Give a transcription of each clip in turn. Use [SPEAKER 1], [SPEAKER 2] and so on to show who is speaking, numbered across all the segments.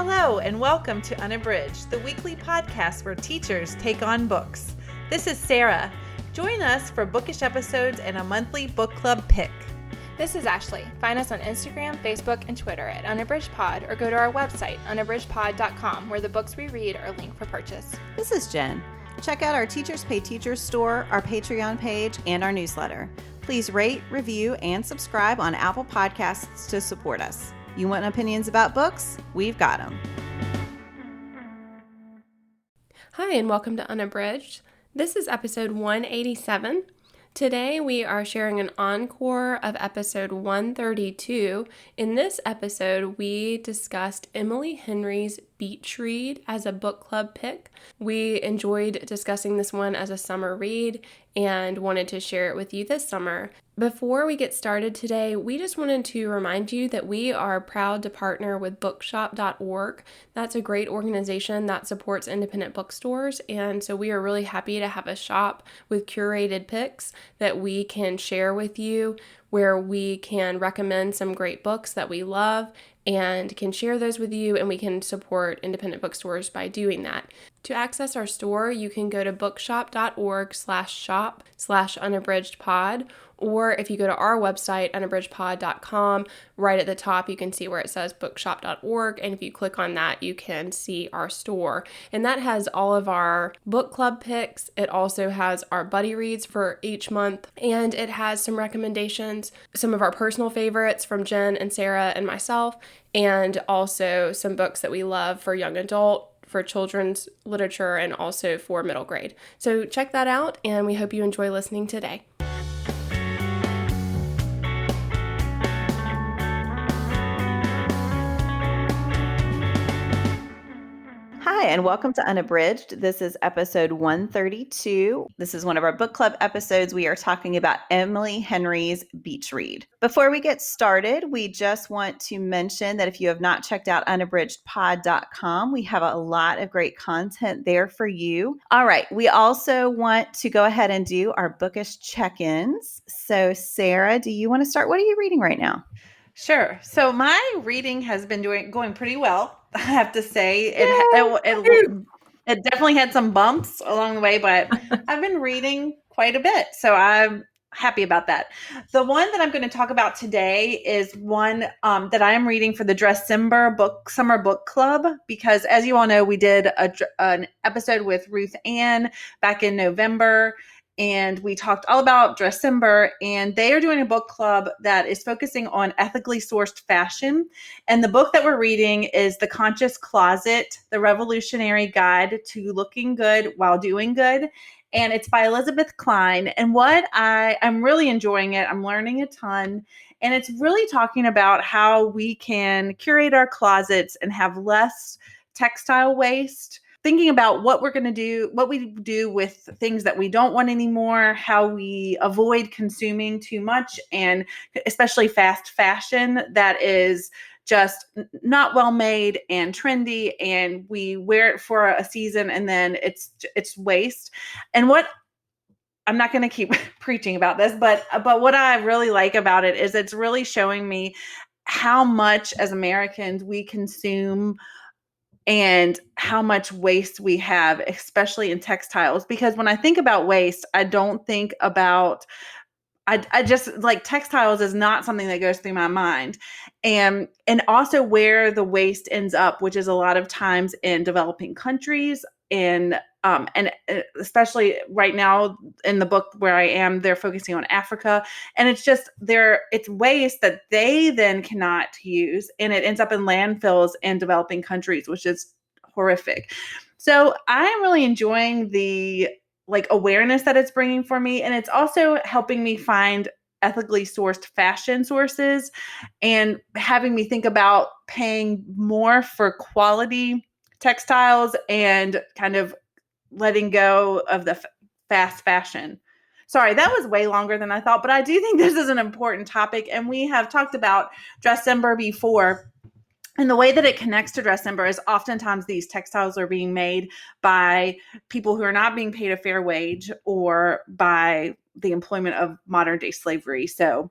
[SPEAKER 1] Hello and welcome to Unabridged, the weekly podcast where teachers take on books. This is Sarah. Join us for bookish episodes and a monthly book club pick.
[SPEAKER 2] This is Ashley. Find us on Instagram, Facebook, and Twitter at UnabridgedPod or go to our website, unabridgedpod.com, where the books we read are linked for purchase.
[SPEAKER 3] This is Jen. Check out our Teachers Pay Teachers store, our Patreon page, and our newsletter. Please rate, review, and subscribe on Apple Podcasts to support us. You want opinions about books? We've got them.
[SPEAKER 2] Hi, and welcome to Unabridged. This is episode 187. Today we are sharing an encore of episode 132. In this episode, we discussed Emily Henry's Beach Read as a book club pick. We enjoyed discussing this one as a summer read and wanted to share it with you this summer. Before we get started today, we just wanted to remind you that we are proud to partner with bookshop.org. That's a great organization that supports independent bookstores, and so we are really happy to have a shop with curated picks that we can share with you, where we can recommend some great books that we love and can share those with you, and we can support independent bookstores by doing that. To access our store, you can go to bookshop.org/shop/unabridgedpod, or if you go to our website, unabridgedpod.com, right at the top, you can see where it says bookshop.org, and if you click on that, you can see our store. And that has all of our book club picks. It also has our buddy reads for each month, and it has some recommendations, some of our personal favorites from Jen and Sarah and myself, and also some books that we love for young adult, for children's literature, and also for middle grade. So check that out, and we hope you enjoy listening today.
[SPEAKER 3] Hi, and welcome to Unabridged. This is episode 132. This is one of our book club episodes. We are talking about Emily Henry's Beach Read. Before we get started, we just want to mention that if you have not checked out unabridgedpod.com, we have a lot of great content there for you. All right, we also want to go ahead and do our bookish check-ins. So, Sarah, do you want to start? What are you reading right now?
[SPEAKER 1] Sure. So my reading has been going pretty well. I have to say it definitely had some bumps along the way, but I've been reading quite a bit. So I'm happy about that. The one that I'm going to talk about today is one that I am reading for the December Summer Book Club, because as you all know, we did an episode with Ruth Ann back in November, and we talked all about December, and they are doing a book club that is focusing on ethically sourced fashion. And the book that we're reading is The Conscious Closet, The Revolutionary Guide to Looking Good While Doing Good. And it's by Elizabeth Klein. And I'm really enjoying it. I'm learning a ton. And it's really talking about how we can curate our closets and have less textile waste, thinking about what we're going to do, what we do with things that we don't want anymore, how we avoid consuming too much, and especially fast fashion that is just not well made and trendy, and we wear it for a season and then it's waste. And I'm not going to keep preaching about this, but what I really like about it is it's really showing me how much as Americans we consume and how much waste we have, especially in textiles. Because when I think about waste, I don't think about, I just like textiles is not something that goes through my mind. And also where the waste ends up, which is a lot of times in developing countries, and especially right now in the book where I am, they're focusing on Africa, and it's waste that they then cannot use, and it ends up in landfills in developing countries, which is horrific. So I'm really enjoying the awareness that it's bringing for me, and it's also helping me find ethically sourced fashion sources and having me think about paying more for quality textiles and kind of letting go of the fast fashion. Sorry, that was way longer than I thought, but I do think this is an important topic, and we have talked about December before. And the way that it connects to December is oftentimes these textiles are being made by people who are not being paid a fair wage or by the employment of modern day slavery. So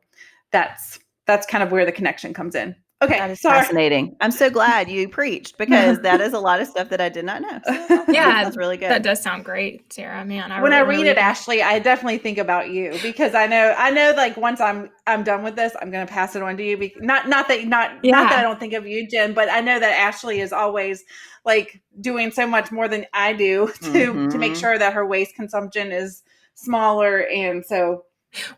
[SPEAKER 1] that's kind of where the connection comes in. Okay,
[SPEAKER 3] That is
[SPEAKER 1] sorry.
[SPEAKER 3] fascinating. I'm so glad you preached, because that is a lot of stuff that I did not know. So that's awesome.
[SPEAKER 2] Yeah,
[SPEAKER 3] That's really good.
[SPEAKER 2] that does sound great, Sarah. Man, I
[SPEAKER 1] When
[SPEAKER 2] really
[SPEAKER 1] I
[SPEAKER 2] want to
[SPEAKER 1] read
[SPEAKER 2] read
[SPEAKER 1] it,
[SPEAKER 2] that.
[SPEAKER 1] Ashley, I definitely think about you, because I know like once I'm done with this, I'm going to pass it on to you. Not that I don't think of you, Jen, but I know that Ashley is always like doing so much more than I do to make sure that her waste consumption is smaller, and so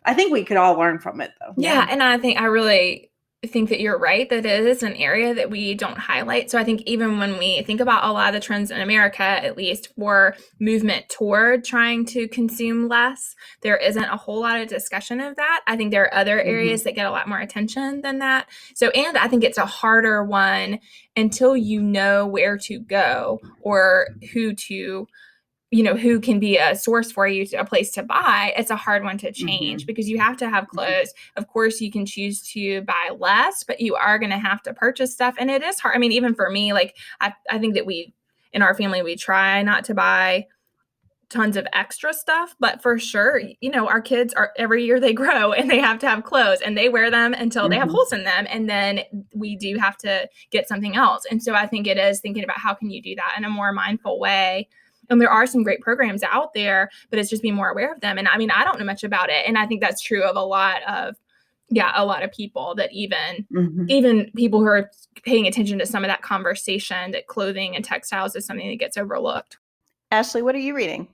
[SPEAKER 1] I think we could all learn from it, though.
[SPEAKER 2] Yeah, and I really think that you're right, that it is an area that we don't highlight. So I think even when we think about a lot of the trends in America, at least for movement toward trying to consume less, there isn't a whole lot of discussion of that. I think there are other areas that get a lot more attention than that. So, and I think it's a harder one until you know where to go or who to who can be a source for you, a place to buy. It's a hard one to change because you have to have clothes. Of course, you can choose to buy less, but you are going to have to purchase stuff. And it is hard. I mean, even for me, like I think that in our family, we try not to buy tons of extra stuff, but for sure, our kids are, every year they grow and they have to have clothes and they wear them until they have holes in them. And then we do have to get something else. And so I think it is thinking about how can you do that in a more mindful way. And there are some great programs out there, but it's just being more aware of them. And I mean, I don't know much about it. And I think that's true of a lot of people, that even people who are paying attention to some of that conversation, that clothing and textiles is something that gets overlooked.
[SPEAKER 3] Ashley, what are you reading?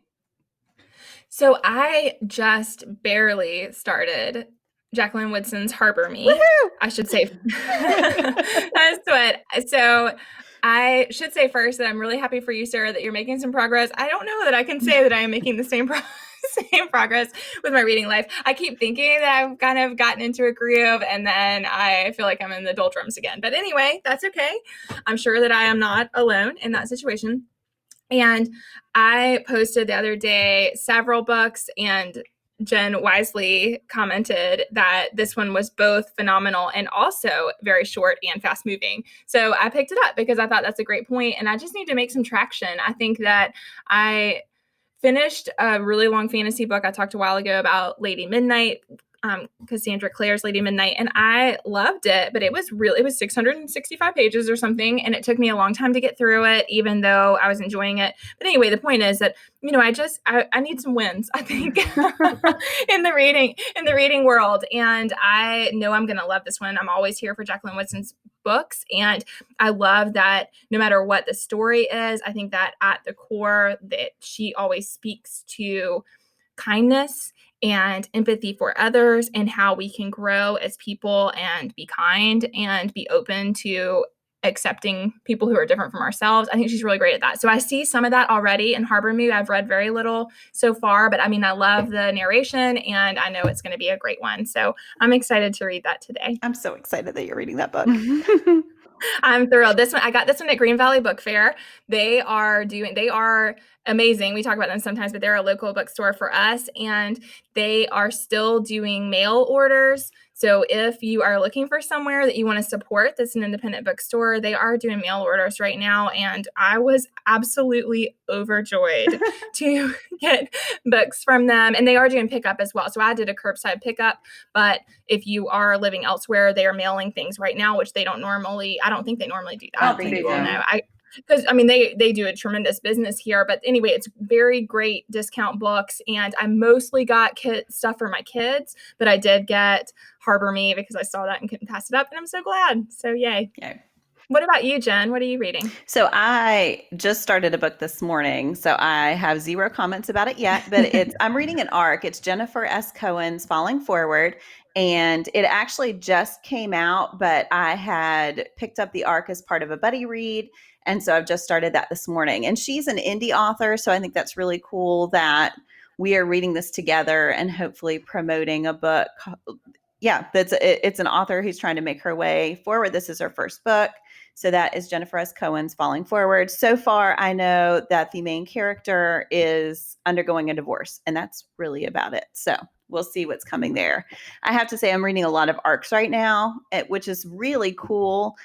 [SPEAKER 2] So I just barely started Jacqueline Woodson's Harbor Me.
[SPEAKER 3] Woo-hoo!
[SPEAKER 2] I should say. That's what. So I should say first that I'm really happy for you, Sarah, that you're making some progress. I don't know that I can say that I am making the same progress with my reading life. I keep thinking that I've kind of gotten into a groove, and then I feel like I'm in the doldrums again. But anyway, that's okay. I'm sure that I am not alone in that situation. And I posted the other day several books, and Jen wisely commented that this one was both phenomenal and also very short and fast moving. So I picked it up because I thought that's a great point, and I just need to make some traction. I think that I finished a really long fantasy book I talked a while ago about Lady Midnight, Cassandra Clare's Lady Midnight, and I loved it, but it was 665 pages or something, and it took me a long time to get through it, even though I was enjoying it. But anyway, the point is that I need some wins, I think, in the reading world, and I know I'm going to love this one. I'm always here for Jacqueline Woodson's books, and I love that no matter what the story is, I think that at the core that she always speaks to kindness and empathy for others, and how we can grow as people and be kind and be open to accepting people who are different from ourselves. I think she's really great at that. So I see some of that already in Harbor Me. I've read very little so far, but I mean, I love the narration, and I know it's going to be a great one. So I'm excited to read that today.
[SPEAKER 3] I'm so excited that you're reading that book.
[SPEAKER 2] I'm thrilled. I got this one at Green Valley Book Fair. They are amazing. We talk about them sometimes, but they're a local bookstore for us, and they are still doing mail orders. So if you are looking for somewhere that you want to support that's an independent bookstore, they are doing mail orders right now. And I was absolutely overjoyed to get books from them. And they are doing pickup as well. So I did a curbside pickup, but if you are living elsewhere, they are mailing things right now, which I don't think they normally do that.
[SPEAKER 1] I don't think they do.
[SPEAKER 2] Know. Because I mean, they do a tremendous business here, but anyway, it's very great discount books, and I mostly got stuff for my kids, but I did get Harbor Me because I saw that and couldn't pass it up, and I'm so glad. So yay. What about you, Jen? What are you reading?
[SPEAKER 3] So I just started a book this morning, so I have zero comments about it yet, but I'm reading an arc. It's Jennifer S. Cohen's Falling Forward, and it actually just came out, but I had picked up the arc as part of a buddy read, and so I've just started that this morning. And she's an indie author, so I think that's really cool that we are reading this together and hopefully promoting a book. Yeah, it's an author who's trying to make her way forward. This is her first book. So that is Jennifer S. Cohen's Falling Forward. So far, I know that the main character is undergoing a divorce, and that's really about it. So we'll see what's coming there. I have to say I'm reading a lot of arcs right now, which is really cool,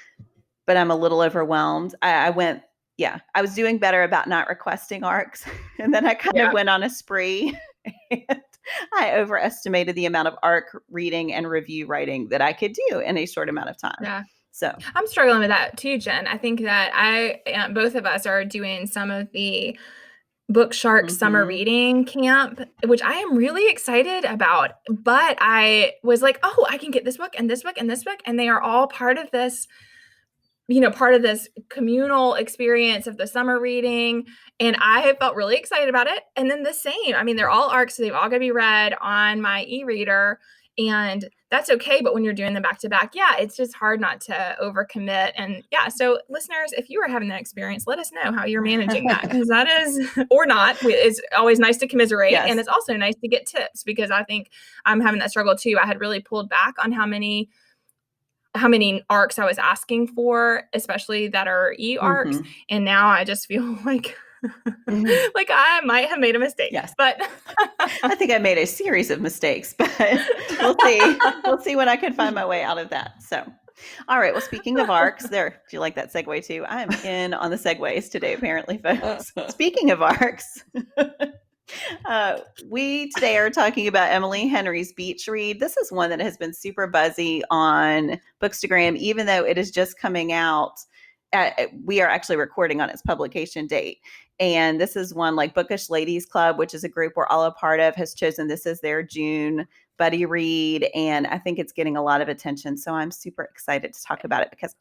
[SPEAKER 3] but I'm a little overwhelmed. I was doing better about not requesting arcs, and then I kind of went on a spree. And I overestimated the amount of arc reading and review writing that I could do in a short amount of time.
[SPEAKER 2] Yeah.
[SPEAKER 3] So
[SPEAKER 2] I'm struggling with that too, Jen. I think that both of us are doing some of the Book Shark summer reading camp, which I am really excited about. But I was like, oh, I can get this book and this book and this book. And they are all part of this, part of this communal experience of the summer reading. And I felt really excited about it. And then the same, I mean, they're all ARCs, so they've all got to be read on my e-reader. And that's okay. But when you're doing them back to back, yeah, it's just hard not to overcommit. And yeah, so listeners, if you are having that experience, let us know how you're managing that, because that is, or not, it's always nice to commiserate.
[SPEAKER 3] Yes.
[SPEAKER 2] And it's also nice to get tips, because I think I'm having that struggle too. I had really pulled back on how many ARCs I was asking for, especially that are e-ARCs. And now I just feel like like I might have made a mistake.
[SPEAKER 3] Yes.
[SPEAKER 2] But
[SPEAKER 3] I think I made a series of mistakes, but we'll see. We'll see when I can find my way out of that. So, all right. Well, speaking of ARCs, do you like that segue too? I'm in on the segues today, apparently, folks. Speaking of ARCs, we today are talking about Emily Henry's Beach Read. This is one that has been super buzzy on Bookstagram, even though it is just coming out. We are actually recording on its publication date. And this is one like Bookish Ladies Club, which is a group we're all a part of, has chosen this as their June buddy read. And I think it's getting a lot of attention. So I'm super excited to talk about it, because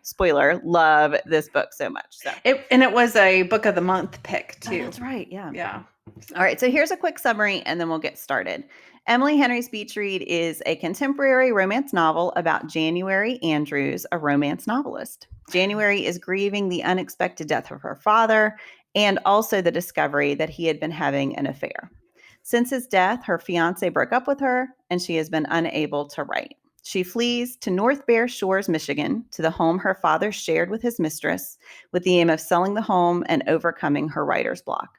[SPEAKER 3] spoiler, love this book so much. So
[SPEAKER 1] it was a book of the month pick too.
[SPEAKER 3] Oh, that's right. Yeah.
[SPEAKER 1] Yeah.
[SPEAKER 3] All right. So here's a quick summary, and then we'll get started. Emily Henry's Beach Read is a contemporary romance novel about January Andrews, a romance novelist. January is grieving the unexpected death of her father, and also the discovery that he had been having an affair. Since his death, her fiance broke up with her, and she has been unable to write. She flees to North Bear Shores, Michigan, to the home her father shared with his mistress, with the aim of selling the home and overcoming her writer's block.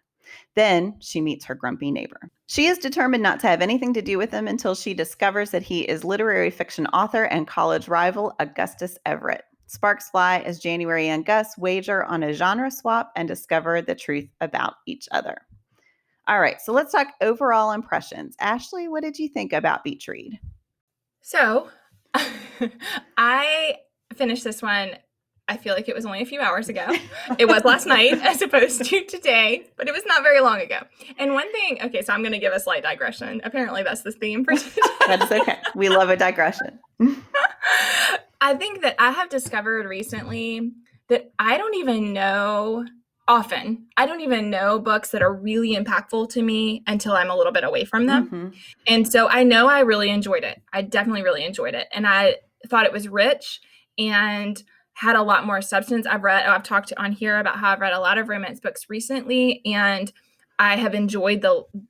[SPEAKER 3] Then she meets her grumpy neighbor. She is determined not to have anything to do with him until she discovers that he is literary fiction author and college rival Augustus Everett. Sparks fly as January and Gus wager on a genre swap and discover the truth about each other. All right, so let's talk overall impressions. Ashley, what did you think about Beach Read?
[SPEAKER 2] So I finished this one, I feel like it was only a few hours ago. It was last night as opposed to today, but it was not very long ago. And one thing, okay, so I'm going to give a slight digression. Apparently that's the theme for today.
[SPEAKER 3] That is okay. We love a digression.
[SPEAKER 2] I think that I have discovered recently that I don't even know books that are really impactful to me until I'm a little bit away from them. And so I know I really enjoyed it. I definitely really enjoyed it. And I thought it was rich and had a lot more substance. I've talked on here about how I've read a lot of romance books recently, and I have enjoyed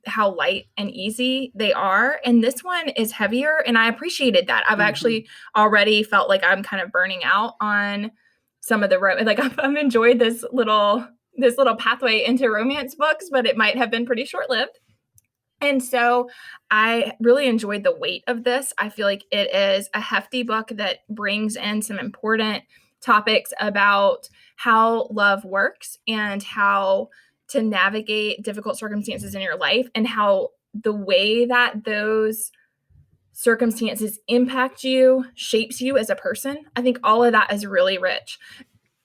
[SPEAKER 2] how light and easy they are. And this one is heavier, and I appreciated that. I've actually already felt like I'm kind of burning out on some of the I've enjoyed this little pathway into romance books, but it might have been pretty short-lived. And so I really enjoyed the weight of this. I feel like it is a hefty book that brings in some important topics about how love works and how to navigate difficult circumstances in your life, and how the way that those circumstances impact you shapes you as a person. I think all of that is really rich.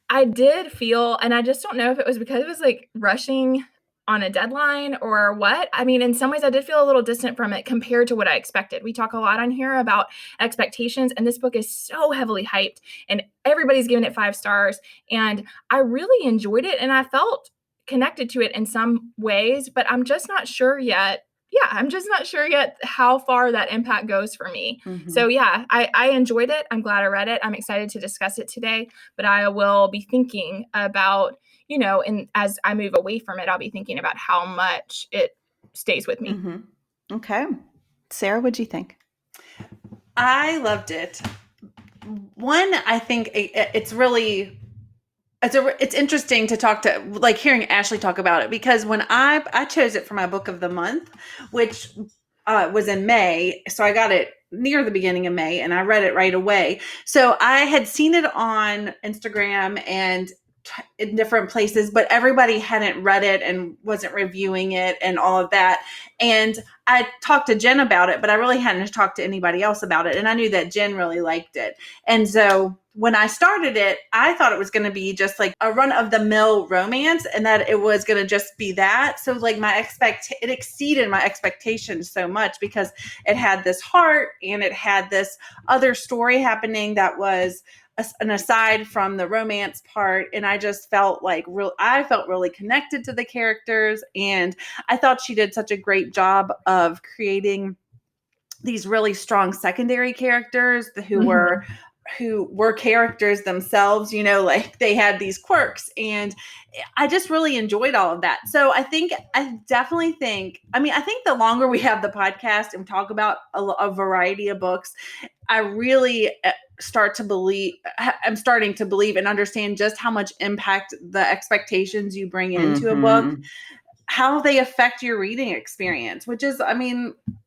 [SPEAKER 2] I did feel, and I just don't know if it was because it was like rushing on a deadline or what. I mean, in some ways I did feel a little distant from it compared to what I expected. We talk a lot on here about expectations, and this book is so heavily hyped and everybody's giving it 5 stars. And I really enjoyed it, and I felt connected to it in some ways, but I'm just not sure yet. I'm just not sure yet how far that impact goes for me. So yeah, I enjoyed it. I'm glad I read it. I'm excited to discuss it today, but I will be thinking about, and as I move away from it, I'll be thinking about how much it stays with me.
[SPEAKER 3] Okay. Sarah, what'd you think?
[SPEAKER 1] I loved it. One, I think it's really... It's interesting to talk to, like, hearing Ashley talk about it, because when I chose it for my book of the month, which was in May, so I got it near the beginning of May and I read it right away. So I had seen it on Instagram and in different places, but everybody hadn't read it and wasn't reviewing it and all of that. And I talked to Jen about it, but I really hadn't talked to anybody else about it. And I knew that Jen really liked it. And so when I started it, I thought it was going to be just like a run of the mill romance and that it was going to just be that. So like it exceeded my expectations so much because it had this heart and it had this other story happening that was an aside from the romance part. And I just felt like I felt really connected to the characters. And I thought she did such a great job of creating these really strong secondary characters who were characters themselves, like they had these quirks, and I just really enjoyed all of that. So I think the longer we have the podcast and talk about a variety of books, I really I'm starting to believe and understand just how much impact the expectations you bring into a book, how they affect your reading experience, which is, I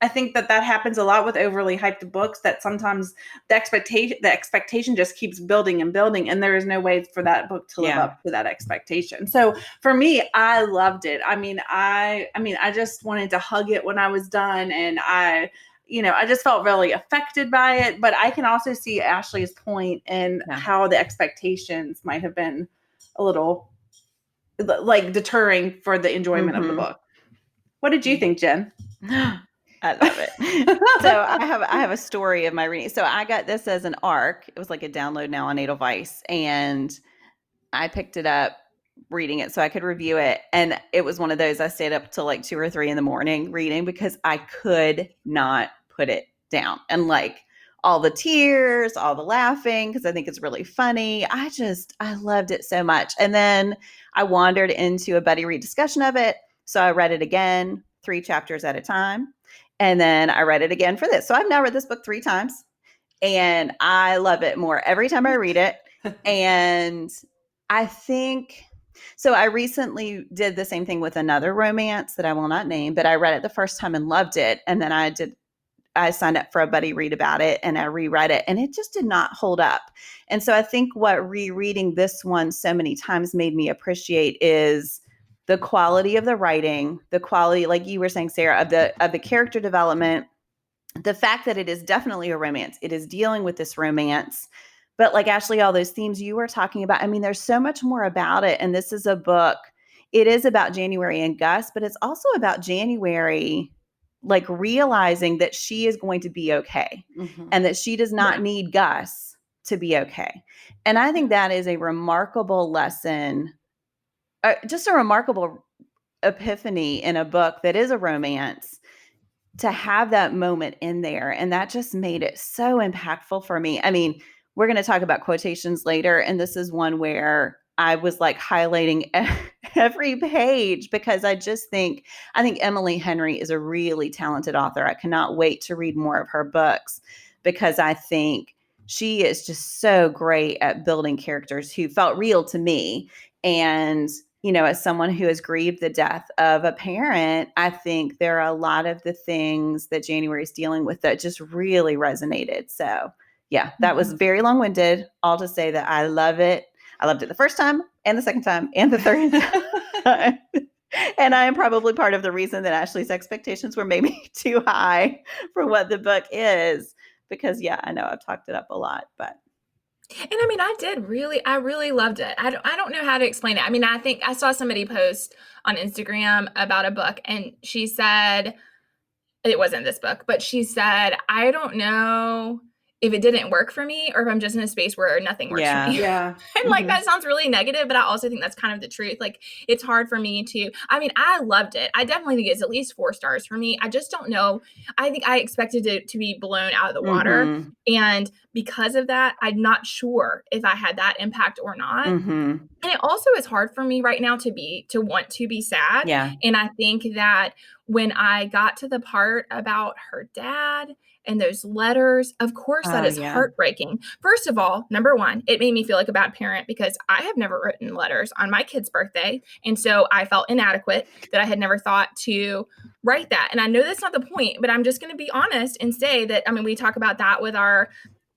[SPEAKER 1] think that happens a lot with overly hyped books, that sometimes the expectation just keeps building and building, and there is no way for that book to live up to that expectation. So for me, I loved it. I just wanted to hug it when I was done, and I just felt really affected by it. But I can also see Ashley's point in how the expectations might have been a little like deterring for the enjoyment of the book. What did you think, Jen?
[SPEAKER 3] I love it. So I have a story of my reading. So I got this as an ARC. It was like a download now on Edelweiss, and I picked it up reading it so I could review it. And it was one of those I stayed up till like 2 or 3 in the morning reading because I could not put it down. And like all the tears, all the laughing, because I think it's really funny. I loved it so much. And then I wandered into a buddy read discussion of it. So I read it again, 3 chapters at a time. And then I read it again for this. So I've now read this book 3 times, and I love it more every time I read it. And I think, so I recently did the same thing with another romance that I will not name, but I read it the first time and loved it. And then I signed up for a buddy read about it, and I reread it, and it just did not hold up. And so I think what rereading this one so many times made me appreciate is the quality of the writing, the quality, like you were saying, Sarah, of the character development, the fact that it is definitely a romance. It is dealing with this romance. But like Ashley, all those themes you were talking about, there's so much more about it. And this is a book, it is about January and Gus, but it's also about January like realizing that she is going to be okay, and that she does not need Gus to be okay. And I think that is a remarkable lesson, just a remarkable epiphany in a book that is a romance, to have that moment in there. And that just made it so impactful for me. We're going to talk about quotations later, and this is one where I was like highlighting every page because I think Emily Henry is a really talented author. I cannot wait to read more of her books because I think she is just so great at building characters who felt real to me. And, as someone who has grieved the death of a parent, I think there are a lot of the things that January is dealing with that just really resonated. So yeah, that was very long-winded, all to say that I love it. I loved it the first time and the second time and the third time. And I am probably part of the reason that Ashley's expectations were maybe too high for what the book is, because I know I've talked it up a lot, but.
[SPEAKER 4] And I really loved it. I don't know how to explain it. I think I saw somebody post on Instagram about a book, and she said, it wasn't this book, but she said, I don't know if it didn't work for me or if I'm just in a space where nothing works for me.
[SPEAKER 1] Yeah.
[SPEAKER 4] And like, that sounds really negative, but I also think that's kind of the truth. Like, it's hard for me to, I loved it. I definitely think it's at least 4 stars for me. I just don't know. I think I expected it to be blown out of the water. And because of that, I'm not sure if I had that impact or not. And it also is hard for me right now to want to be sad.
[SPEAKER 3] Yeah.
[SPEAKER 4] And I think that when I got to the part about her dad and those letters, of course, that is heartbreaking. First of all, number one, it made me feel like a bad parent because I have never written letters on my kid's birthday. And so I felt inadequate that I had never thought to write that. And I know that's not the point, but I'm just going to be honest and say that, we talk about that with our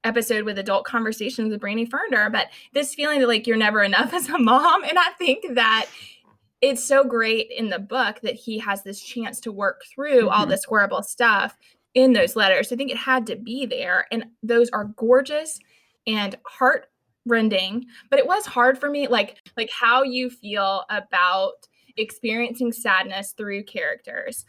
[SPEAKER 4] episode with adult conversations with Brandy Ferner, but this feeling that like you're never enough as a mom. And I think that it's so great in the book that he has this chance to work through all this horrible stuff in those letters. I think it had to be there. And those are gorgeous and heart-rending. But it was hard for me, like how you feel about experiencing sadness through characters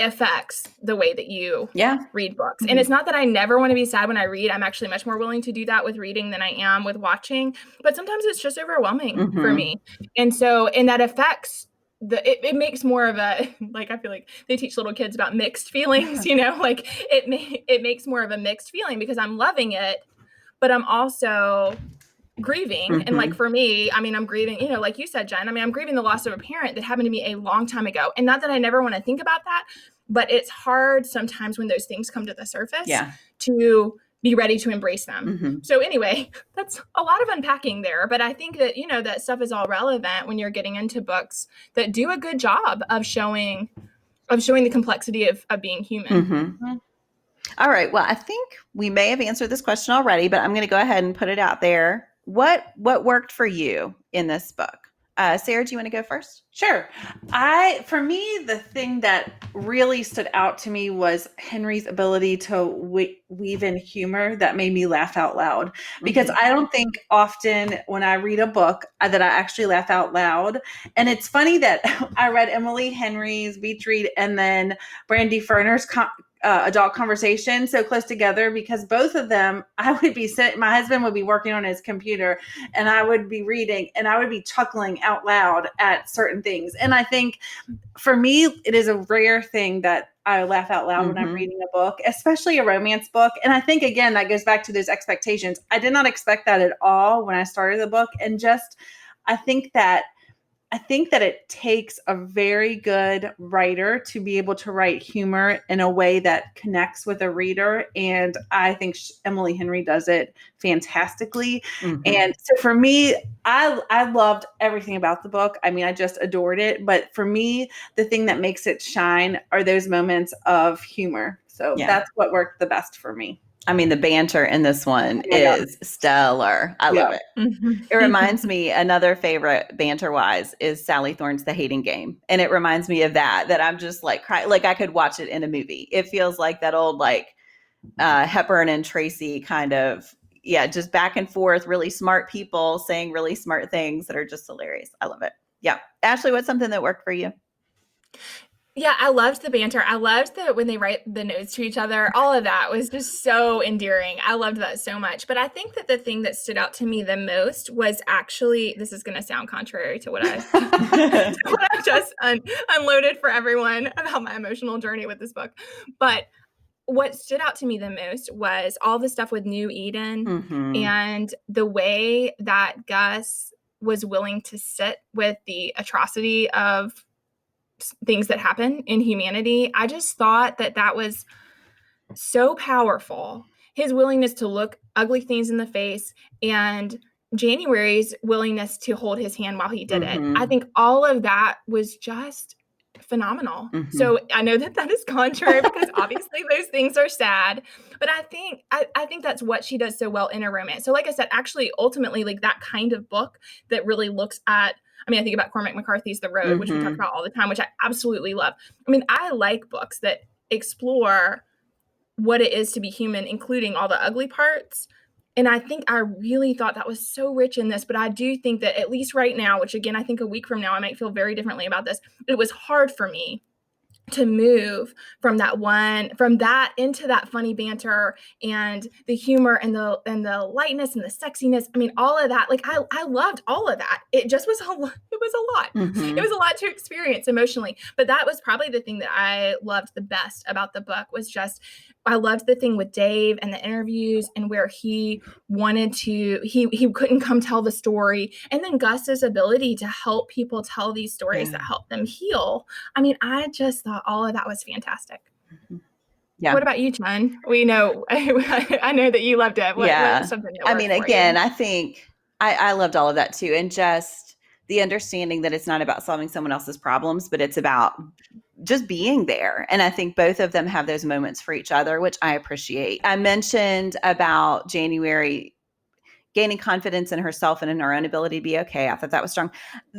[SPEAKER 4] affects the way that you read books. And it's not that I never want to be sad when I read. I'm actually much more willing to do that with reading than I am with watching. But sometimes it's just overwhelming for me. And so, and that affects it makes more of a, like, I feel like they teach little kids about mixed feelings, you know, like it makes more of a mixed feeling because I'm loving it, but I'm also grieving. And like for me, I mean, I'm grieving, you know, like you said, Jen, I mean, I'm grieving the loss of a parent that happened to me a long time ago. And not that I never want to think about that, but it's hard sometimes when those things come to the surface to be ready to embrace them. So anyway, that's a lot of unpacking there. But I think that, you know, that stuff is all relevant when you're getting into books that do a good job of showing the complexity of being human.
[SPEAKER 3] All right. Well, I think we may have answered this question already, but I'm going to go ahead and put it out there. What worked for you in this book? Sarah, do you want to go first?
[SPEAKER 1] Sure. For me, the thing that really stood out to me was Henry's ability to weave in humor that made me laugh out loud. Because I don't think often when I read a book that I actually laugh out loud. And it's funny that I read Emily Henry's Beach Read and then Brandy Ferner's adult conversation so close together, because both of them, I would be sitting, my husband would be working on his computer and I would be reading and I would be chuckling out loud at certain things. And I think for me, it is a rare thing that I laugh out loud when I'm reading a book, especially a romance book. And I think, again, that goes back to those expectations. I did not expect that at all when I started the book. And just, I think that it takes a very good writer to be able to write humor in a way that connects with a reader. And I think Emily Henry does it fantastically. And so for me, I loved everything about the book. I mean, I just adored it. But for me, the thing that makes it shine are those moments of humor. So that's what worked the best for me.
[SPEAKER 3] I mean, the banter in this one is stellar. I love it. It reminds me, another favorite banter-wise is Sally Thorne's The Hating Game. And it reminds me of that I'm just like crying. Like I could watch it in a movie. It feels like that old like Hepburn and Tracy kind of, just back and forth, really smart people saying really smart things that are just hilarious. I love it. Yeah. Ashley, what's something that worked for you?
[SPEAKER 4] Yeah, I loved the banter. I loved that when they write the notes to each other, all of that was just so endearing. I loved that so much. But I think that the thing that stood out to me the most was actually, this is going to sound contrary to what I've just unloaded for everyone about my emotional journey with this book. But what stood out to me the most was all the stuff with New Eden and the way that Gus was willing to sit with the atrocity of things that happen in humanity. I just thought that was so powerful. His willingness to look ugly things in the face and January's willingness to hold his hand while he did it. I think all of that was just phenomenal. So I know that is contrary because obviously those things are sad, but I think that's what she does so well in a romance. So like I said, actually, ultimately, like that kind of book that really looks at, I mean, I think about Cormac McCarthy's The Road, which we talk about all the time, which I absolutely love. I mean, I like books that explore what it is to be human, including all the ugly parts. And I think I really thought that was so rich in this, but I do think that at least right now, which again, I think a week from now, I might feel very differently about this. It was hard for me to move from that into that funny banter and the humor and the lightness and the sexiness. I mean, all of that, like I loved all of that. It just was it was a lot. It was a lot to experience emotionally, but that was probably the thing that I loved the best about the book was just, I loved the thing with Dave and the interviews and where he wanted to, he couldn't come tell the story. And then Gus's ability to help people tell these stories that help them heal. I mean, I just thought all of that was fantastic. Yeah. What about you, Jen? We know, I know that you loved it. What's something that
[SPEAKER 3] I mean, again, I think I loved all of that too. And just the understanding that it's not about solving someone else's problems, but it's about just being there. And I think both of them have those moments for each other, which I appreciate. I mentioned about January gaining confidence in herself and in her own ability to be okay. I thought that was strong.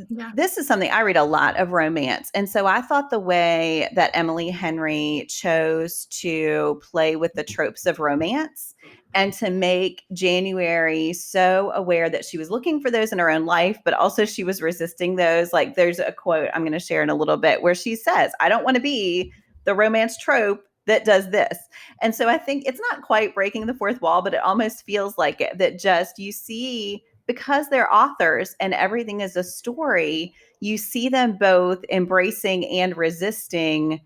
[SPEAKER 4] Yeah.
[SPEAKER 3] This is something I read a lot of romance. And so I thought the way that Emily Henry chose to play with the tropes of romance and to make January so aware that she was looking for those in her own life, but also she was resisting those. Like there's a quote I'm going to share in a little bit where she says, I don't want to be the romance trope that does this. And so I think it's not quite breaking the fourth wall, but it almost feels like it, that just you see, because they're authors and everything is a story, you see them both embracing and resisting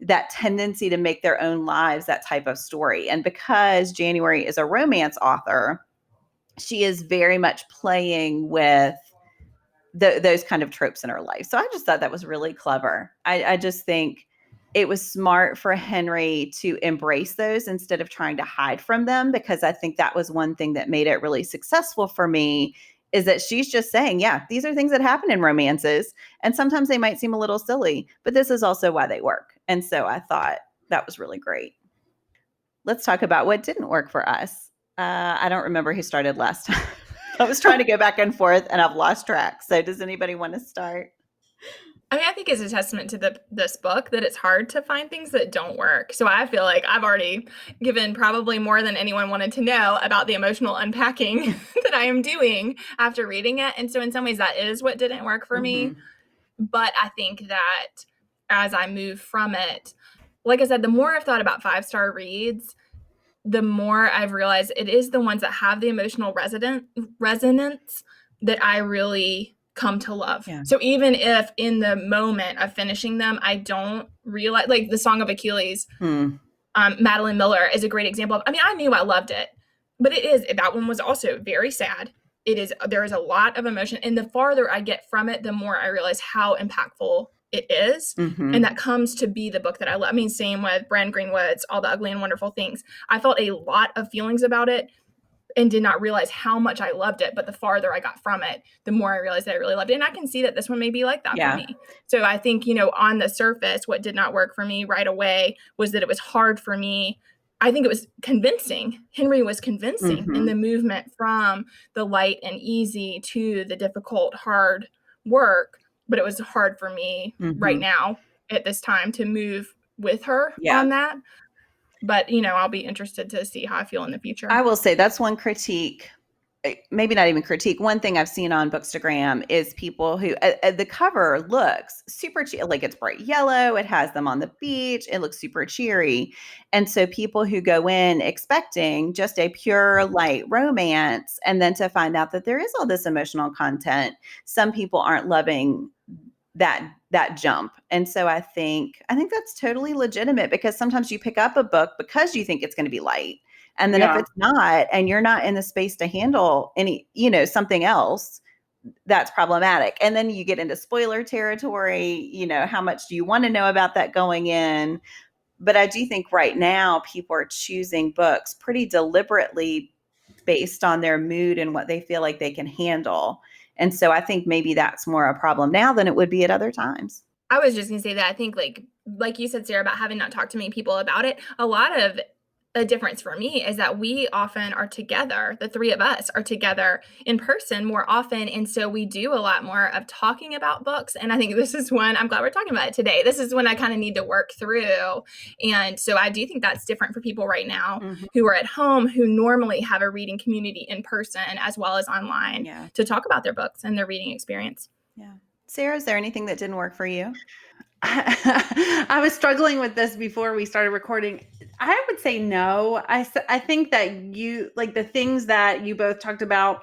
[SPEAKER 3] that tendency to make their own lives that type of story. And because January is a romance author, she is very much playing with those kind of tropes in her life. So I just thought that was really clever. I just think it was smart for Henry to embrace those instead of trying to hide from them, because I think that was one thing that made it really successful for me, is that she's just saying, yeah, these are things that happen in romances, and sometimes they might seem a little silly, but this is also why they work. And so I thought that was really great. Let's talk about what didn't work for us. I don't remember who started last time. I was trying to go back and forth and I've lost track. So does anybody want to start?
[SPEAKER 4] I mean, I think it's a testament to this book that it's hard to find things that don't work. So I feel like I've already given probably more than anyone wanted to know about the emotional unpacking that I am doing after reading it. And so in some ways that is what didn't work for me. But I think that as I move from it, like I said, the more I've thought about 5-star reads, the more I've realized it is the ones that have the emotional resonance that I really come to love.
[SPEAKER 3] Yeah.
[SPEAKER 4] So even if in the moment of finishing them, I don't realize, like the Song of Achilles, Madeline Miller is a great example of, I mean, I knew I loved it, but that one was also very sad. There is a lot of emotion. And the farther I get from it, the more I realize how impactful it is. And that comes to be the book that I love. I mean, same with Bran Greenwood's All the Ugly and Wonderful Things. I felt a lot of feelings about it and did not realize how much I loved it. But the farther I got from it, the more I realized that I really loved it. And I can see that this one may be like that for me. So I think, on the surface, what did not work for me right away was that it was hard for me. I think it was convincing. Henry was convincing in the movement from the light and easy to the difficult, hard work. But it was hard for me right now at this time to move with her on that. But, I'll be interested to see how I feel in the future.
[SPEAKER 3] I will say that's one critique, maybe not even critique. One thing I've seen on Bookstagram is people who, the cover looks super, like it's bright yellow. It has them on the beach. It looks super cheery. And so people who go in expecting just a pure light romance, and then to find out that there is all this emotional content, some people aren't loving that jump. And so I think that's totally legitimate, because sometimes you pick up a book because you think it's going to be light. And then if it's not, and you're not in the space to handle any, something else, that's problematic. And then you get into spoiler territory, how much do you want to know about that going in? But I do think right now people are choosing books pretty deliberately based on their mood and what they feel like they can handle. And so I think maybe that's more a problem now than it would be at other times.
[SPEAKER 4] I was just going to say that I think like you said, Sarah, about having not talked to many people about it, a lot of a difference for me is that we often are together. The three of us are together in person more often. And so we do a lot more of talking about books. And I think this is one, I'm glad we're talking about it today. This is when I kind of need to work through. And so I do think that's different for people right now who are at home, who normally have a reading community in person as well as online to talk about their books and their reading experience.
[SPEAKER 3] Yeah. Sarah, is there anything that didn't work for you?
[SPEAKER 1] I was struggling with this before we started recording. I would say no. I think that you, like the things that you both talked about,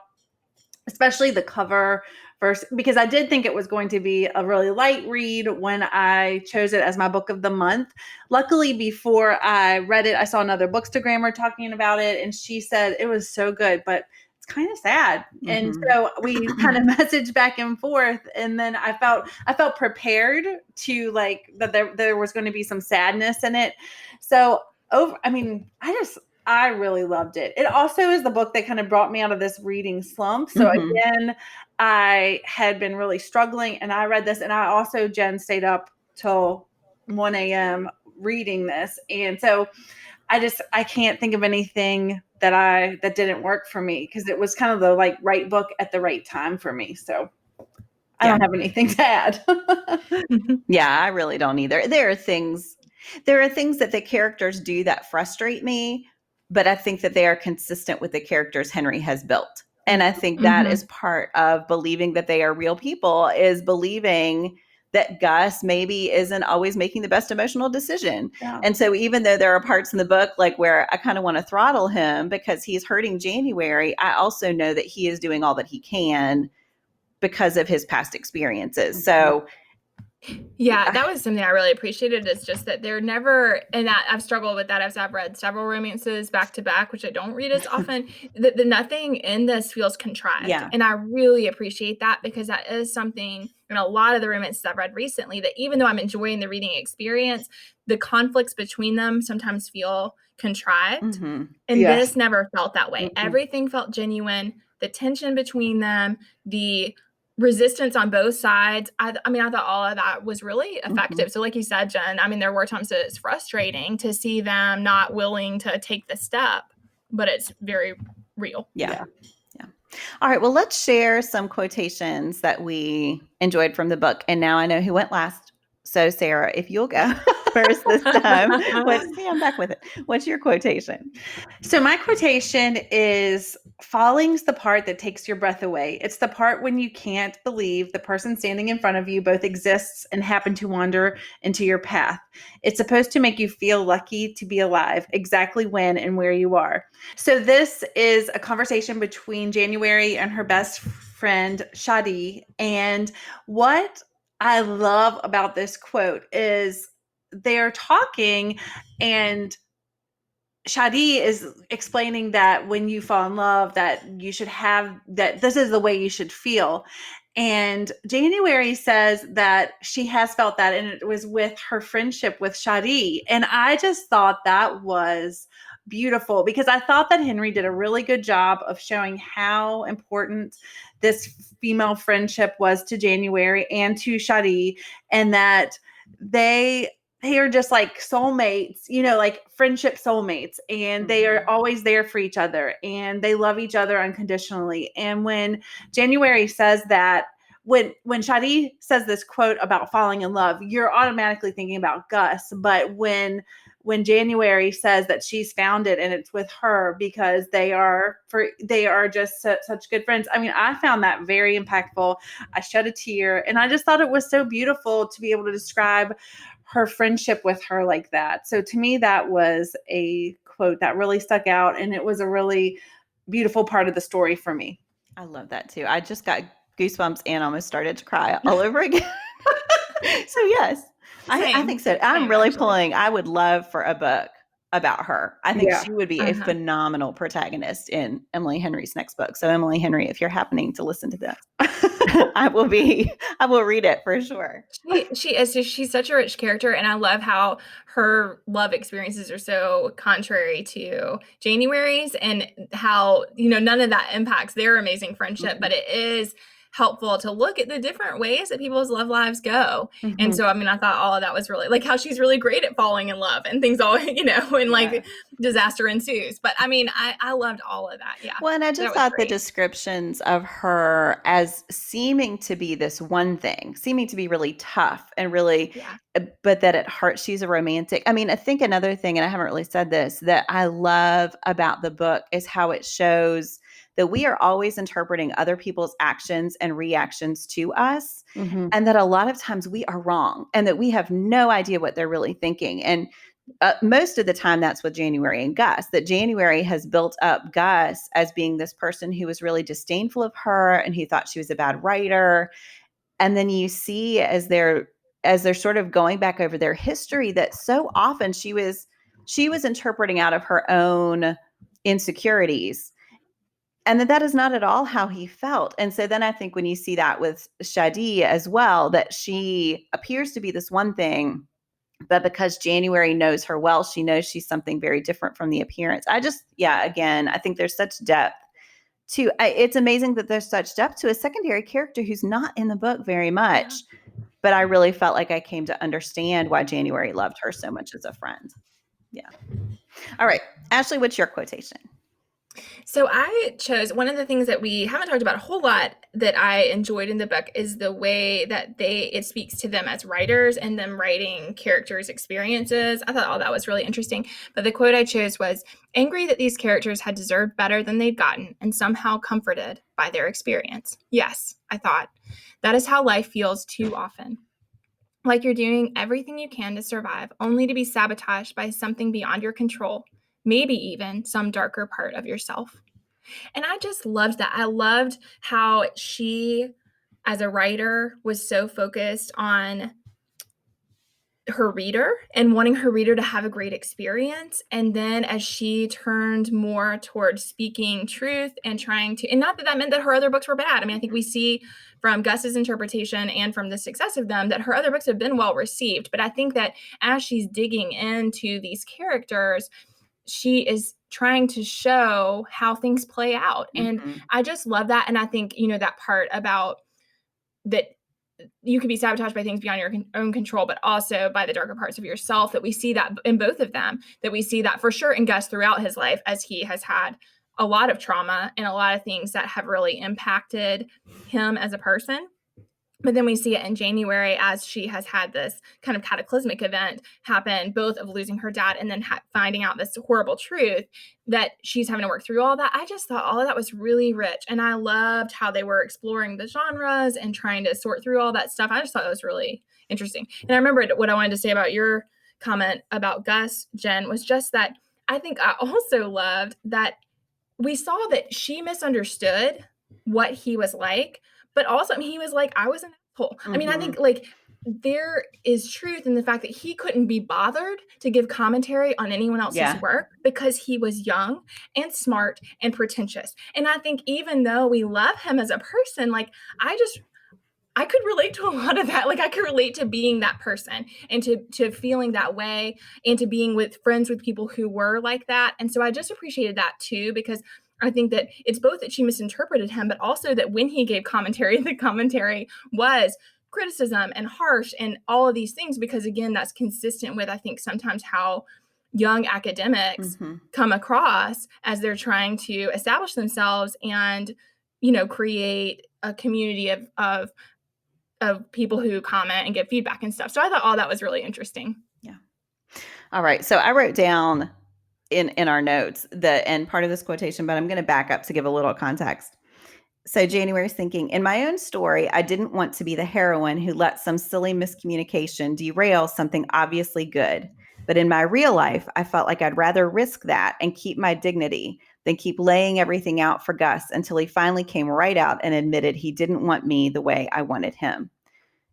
[SPEAKER 1] especially the cover first, because I did think it was going to be a really light read when I chose it as my book of the month. Luckily, before I read it, I saw another Bookstagrammer talking about it, and she said it was so good, but it's kind of sad. And so we kind of messaged back and forth. And then I felt prepared to like that there was going to be some sadness in it. So I really loved it. It also is the book that kind of brought me out of this reading slump. So again, I had been really struggling, and I read this, and I also, Jen, stayed up till 1 a.m. reading this. And so I can't think of anything that didn't work for me, because it was kind of the like right book at the right time for me. So I don't have anything to add.
[SPEAKER 3] Yeah, I really don't either. There are things that the characters do that frustrate me, but I think that they are consistent with the characters Henry has built. And I think that is part of believing that they are real people, is believing that Gus maybe isn't always making the best emotional decision.
[SPEAKER 1] Yeah.
[SPEAKER 3] And so even though there are parts in the book like where I kind of want to throttle him because he's hurting January, I also know that he is doing all that he can because of his past experiences. So
[SPEAKER 4] yeah, that was something I really appreciated. It's just that they're never, and that I've struggled with that as I've read several romances back to back, which I don't read as often. The nothing in this feels contrived.
[SPEAKER 3] Yeah.
[SPEAKER 4] And I really appreciate that, because that is something in a lot of the romances I've read recently, that even though I'm enjoying the reading experience, the conflicts between them sometimes feel contrived. And this never felt that way. Everything felt genuine. The tension between them, the resistance on both sides. I thought all of that was really effective. So like you said, Jen, I mean, there were times that it's frustrating to see them not willing to take the step, but it's very real.
[SPEAKER 3] Yeah. All right. Well, let's share some quotations that we enjoyed from the book. And now I know who went last. So Sarah, if you'll go first this time. I'm back with it. What's your quotation?
[SPEAKER 1] So my quotation is, "Falling's the part that takes your breath away. It's the part when you can't believe the person standing in front of you both exists and happen to wander into your path. It's supposed to make you feel lucky to be alive, exactly when and where you are." So this is a conversation between January and her best friend, Shadi. And what I love about this quote is they're talking, and Shadi is explaining that when you fall in love, that you should have, that this is the way you should feel. And January says that she has felt that, and it was with her friendship with Shadi. And I just thought that was beautiful, because I thought that Henry did a really good job of showing how important this female friendship was to January and to Shadi, and that they are just like soulmates, like friendship soulmates, and they are always there for each other, and they love each other unconditionally. And when January says that, when Shadi says this quote about falling in love, you're automatically thinking about Gus. But when January says that she's found it and it's with her because they are just such good friends. I mean, I found that very impactful. I shed a tear, and I just thought it was so beautiful to be able to describe her friendship with her like that. So to me, that was a quote that really stuck out, and it was a really beautiful part of the story for me.
[SPEAKER 3] I love that too. I just got goosebumps and almost started to cry all over again. So yes, I think so. I'm really pulling. I would love for a book about her. I think she would be a phenomenal protagonist in Emily Henry's next book. So Emily Henry, if you're happening to listen to this, I will read it for sure.
[SPEAKER 4] She's such a rich character, and I love how her love experiences are so contrary to January's, and how, none of that impacts their amazing friendship, but it is helpful to look at the different ways that people's love lives go. And so, I thought all of that was really, like, how she's really great at falling in love and things all, and like disaster ensues. But I loved all of that. Yeah.
[SPEAKER 3] Well, and I just thought the descriptions of her as seeming to be this one thing, seeming to be really tough and really, but that at heart, she's a romantic. I think another thing, and I haven't really said this, that I love about the book is how it shows that we are always interpreting other people's actions and reactions to us, and that a lot of times we are wrong, and that we have no idea what they're really thinking. And most of the time that's with January and Gus, that January has built up Gus as being this person who was really disdainful of her and who thought she was a bad writer. And then you see as they're sort of going back over their history, that so often she was interpreting out of her own insecurities, and that is not at all how he felt. And so then I think when you see that with Shadi as well, that she appears to be this one thing, but because January knows her well, she knows she's something very different from the appearance. Again, I think there's such depth to, it's amazing that there's such depth to a secondary character who's not in the book very much. but I really felt like I came to understand why January loved her so much as a friend. Yeah. All right. Ashley, what's your quotation?
[SPEAKER 4] So I chose one of the things that we haven't talked about a whole lot that I enjoyed in the book is the way that it speaks to them as writers and them writing characters' experiences. I thought all that was really interesting. But the quote I chose was, angry that these characters had deserved better than they'd gotten and somehow comforted by their experience. Yes, I thought, that is how life feels too often. Like you're doing everything you can to survive, only to be sabotaged by something beyond your control, maybe even some darker part of yourself. And I just loved that. I loved how she, as a writer, was so focused on her reader and wanting her reader to have a great experience. And then as she turned more towards speaking truth and trying to, and not that meant that her other books were bad. I mean, I think we see from Gus's interpretation and from the success of them that her other books have been well received. But I think that as she's digging into these characters, she is trying to show how things play out. And I just love that. And I think, that part about that you can be sabotaged by things beyond your own control, but also by the darker parts of yourself, that we see that in both of them, that we see that for sure in Gus throughout his life, as he has had a lot of trauma and a lot of things that have really impacted him as a person. But then we see it in January as she has had this kind of cataclysmic event happen, both of losing her dad and then finding out this horrible truth that she's having to work through all that. I just thought all of that was really rich. And I loved how they were exploring the genres and trying to sort through all that stuff. I just thought it was really interesting. And I remember what I wanted to say about your comment about Gus, Jen, was just that I think I also loved that we saw that she misunderstood what he was like. But also, he was like, I was an asshole. I mean, I think there is truth in the fact that he couldn't be bothered to give commentary on anyone else's work because he was young and smart and pretentious. And I think even though we love him as a person, like I could relate to a lot of that. Like I could relate to being that person and to feeling that way and to being with friends with people who were like that. And so I just appreciated that too, because I think that it's both that she misinterpreted him, but also that when he gave commentary, the commentary was criticism and harsh and all of these things, because again, that's consistent with, I think, sometimes how young academics come across as they're trying to establish themselves and, create a community of people who comment and give feedback and stuff. So I thought all that was really interesting.
[SPEAKER 3] Yeah. All right. So I wrote down in our notes the end part of this quotation, but I'm going to back up to give a little context. So January's thinking, in my own story, I didn't want to be the heroine who let some silly miscommunication derail something obviously good. But in my real life, I felt like I'd rather risk that and keep my dignity than keep laying everything out for Gus until he finally came right out and admitted he didn't want me the way I wanted him.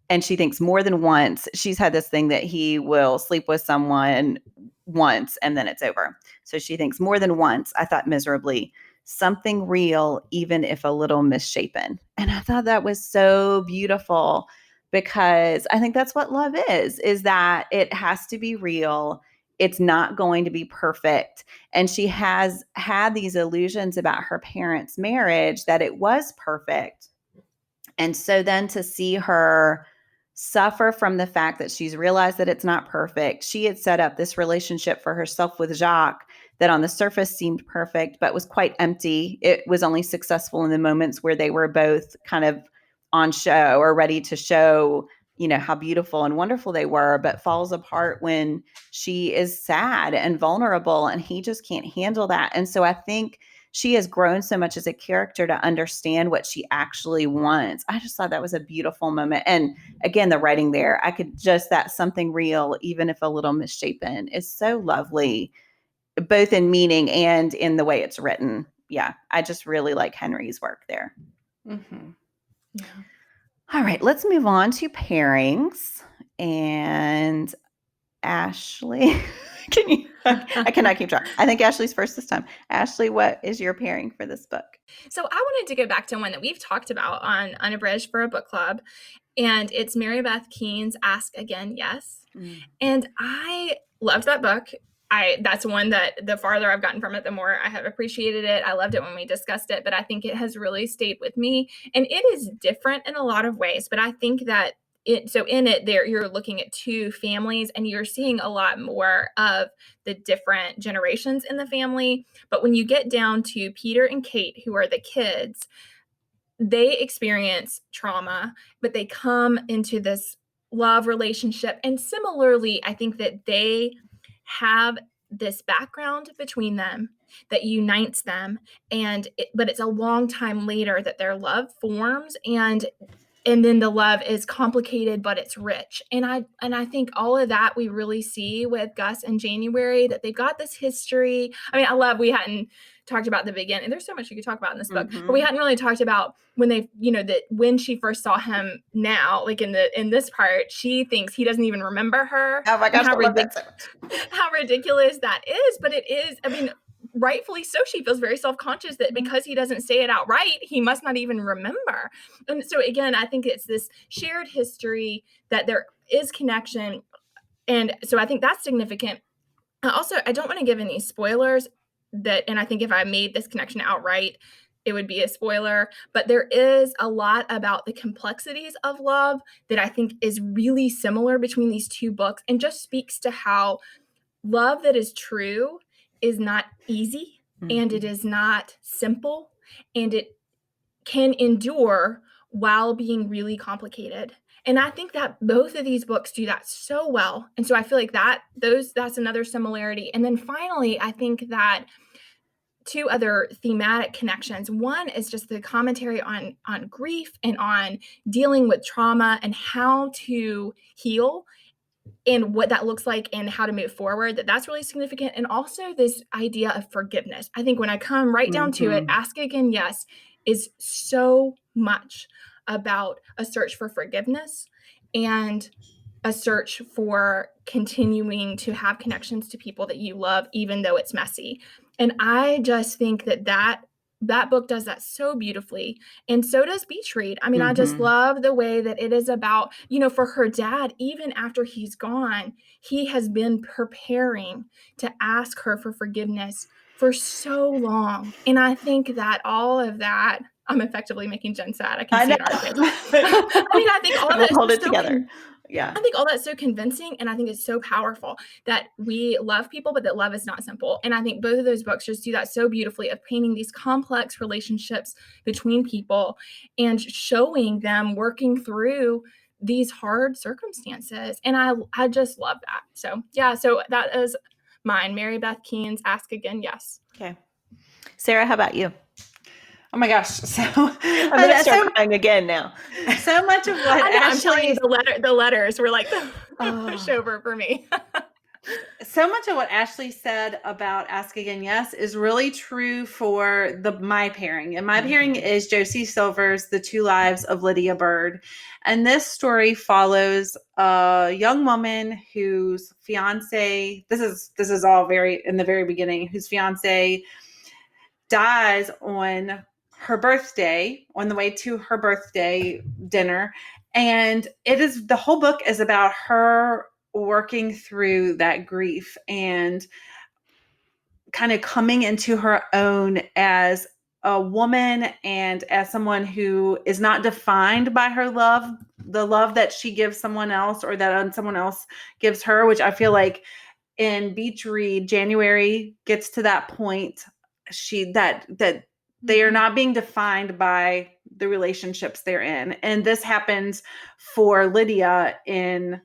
[SPEAKER 3] And she thinks more than once, she's had this thing that he will sleep with someone once and then it's over. So she thinks more than once, I thought miserably, something real, even if a little misshapen. And I thought that was so beautiful because I think that's what love is that it has to be real. It's not going to be perfect. And she has had these illusions about her parents' marriage that it was perfect. And so then to see her suffer from the fact that she's realized that it's not perfect. She had set up this relationship for herself with Jacques that on the surface seemed perfect, but was quite empty. It was only successful in the moments where they were both kind of on show or ready to show, how beautiful and wonderful they were, but falls apart when she is sad and vulnerable and he just can't handle that. And so I think she has grown so much as a character to understand what she actually wants. I just thought that was a beautiful moment. And again, the writing there, I could just, that something real, even if a little misshapen, is so lovely, both in meaning and in the way it's written. Yeah, I just really like Henry's work there.
[SPEAKER 1] Yeah.
[SPEAKER 3] All right, let's move on to pairings. And Ashley, I cannot keep track. I think Ashley's first this time. Ashley, what is your pairing for this book?
[SPEAKER 4] So I wanted to go back to one that we've talked about on Unabridged for a book club, and it's Mary Beth Keene's Ask Again, Yes. And I loved that book. That's one that the farther I've gotten from it, the more I have appreciated it. I loved it when we discussed it, but I think it has really stayed with me. And it is different in a lot of ways, but I think that in it there you're looking at two families and you're seeing a lot more of the different generations in the family. But when you get down to Peter and Kate, who are the kids, they experience trauma, but they come into this love relationship. And similarly, I think that they have this background between them that unites them, but it's a long time later that their love forms, and then the love is complicated, but it's rich. And I think all of that we really see with Gus and January, that they've got this history. I mean, we hadn't talked about the beginning. There's so much you could talk about in this book, but we hadn't really talked about when they, that when she first saw him now, like in this part, she thinks he doesn't even remember her.
[SPEAKER 3] Oh my gosh, I love that so much.
[SPEAKER 4] How ridiculous that is. But it is, I mean, rightfully so, she feels very self-conscious that because he doesn't say it outright, he must not even remember. And so again, I think it's this shared history, that there is connection. And so I think that's significant. Also, I don't want to give any spoilers, and I think if I made this connection outright, it would be a spoiler, but there is a lot about the complexities of love that I think is really similar between these two books, and just speaks to how love that is true is not easy, and it is not simple, and it can endure while being really complicated. And I think that both of these books do that so well. And so I feel like that's another similarity. And then finally, I think that two other thematic connections. One is just the commentary on grief and on dealing with trauma and how to heal and what that looks like and how to move forward, that's really significant. And also this idea of forgiveness. I think when I come right down to it, Ask Again, Yes is so much about a search for forgiveness and a search for continuing to have connections to people that you love, even though it's messy. And I just think that book does that so beautifully. And so does Beach Read. I mean, I just love the way that it is about, for her dad, even after he's gone, he has been preparing to ask her for forgiveness for so long. And I think that all of that, I'm effectively making Jen sad. I can see it already. I mean, I think all of that
[SPEAKER 3] hold it together. Yeah.
[SPEAKER 4] I think all that's so convincing, and I think it's so powerful that we love people, but that love is not simple. And I think both of those books just do that so beautifully, of painting these complex relationships between people and showing them working through these hard circumstances. And I just love that. So yeah, so that is mine. Mary Beth Keene's Ask Again, Yes.
[SPEAKER 3] Okay. Sarah, how about you?
[SPEAKER 1] Oh my gosh. So
[SPEAKER 3] I'm going to start crying again now.
[SPEAKER 1] So much of what
[SPEAKER 4] I'm telling you, the letters were like the pushover for me.
[SPEAKER 1] So much of what Ashley said about Ask Again, Yes is really true for my pairing. And my pairing is Josie Silver's The Two Lives of Lydia Bird. And this story follows a young woman whose fiance, this is all very in the very beginning, whose fiance dies on her birthday, on the way to her birthday dinner. And the whole book is about her working through that grief and kind of coming into her own as a woman and as someone who is not defined by her love, the love that she gives someone else or that someone else gives her, which I feel like in Beach Read, January gets to that point. That they are not being defined by the relationships they're in. And this happens for Lydia in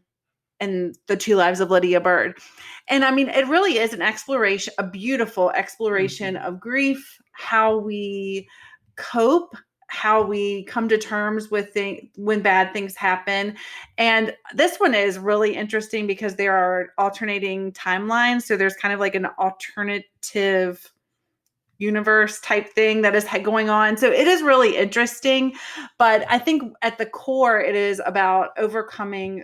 [SPEAKER 1] The Two Lives of Lydia Bird. And I mean, it really is a beautiful exploration of grief, how we cope, how we come to terms with when bad things happen. And this one is really interesting because there are alternating timelines. So there's kind of like an alternative universe type thing that is going on. So it is really interesting. But I think at the core, it is about overcoming